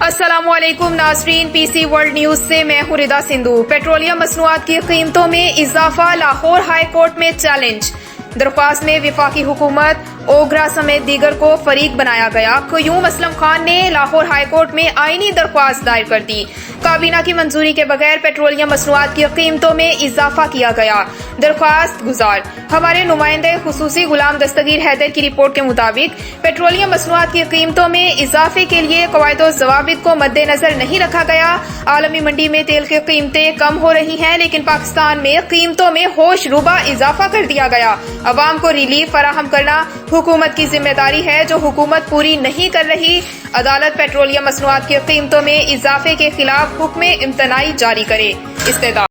अस्सलामुअलैकुम नाज़रीन, PC world news से मैं हूं रिदा सिंधु। पेट्रोलियम मसनूआत की कीमतों में इजाफा, लाहौर हाई कोर्ट में चैलेंज। दरख्वास्त में विफाकी हुकूमत, ओगरा समेत दीगर को फरीक बनाया गया। क्यूम असलम खान ने लाहौर हाई कोर्ट में आईनी दरख्वास्त दायर कर दी। काबीना की मंजूरी के बगैर पेट्रोलियम मसनूआत की कीमतों में इजाफा किया गया। दरख्वास्त गुजार हमारे नुमाइंदे खुसूसी गुलाम दस्तगीर हैदर की रिपोर्ट के मुताबिक पेट्रोलियम मसनूआत की कीमतों में इजाफे के लिए कवायद और ज़वाबित को मद्देनजर नहीं रखा गया। आलमी मंडी में तेल की कीमतें कम हो रही हैं, लेकिन पाकिस्तान में कीमतों में होश रुबा इजाफा कर दिया गया। अवाम को रिलीफ फराहम करना हुकूमत की जिम्मेदारी है, जो हुकूमत पूरी नहीं कर रही। अदालत पेट्रोलियम मसनूआत की कीमतों में इजाफे के खिलाफ हुक्म इम्तनाई जारी करे। इस्तेदा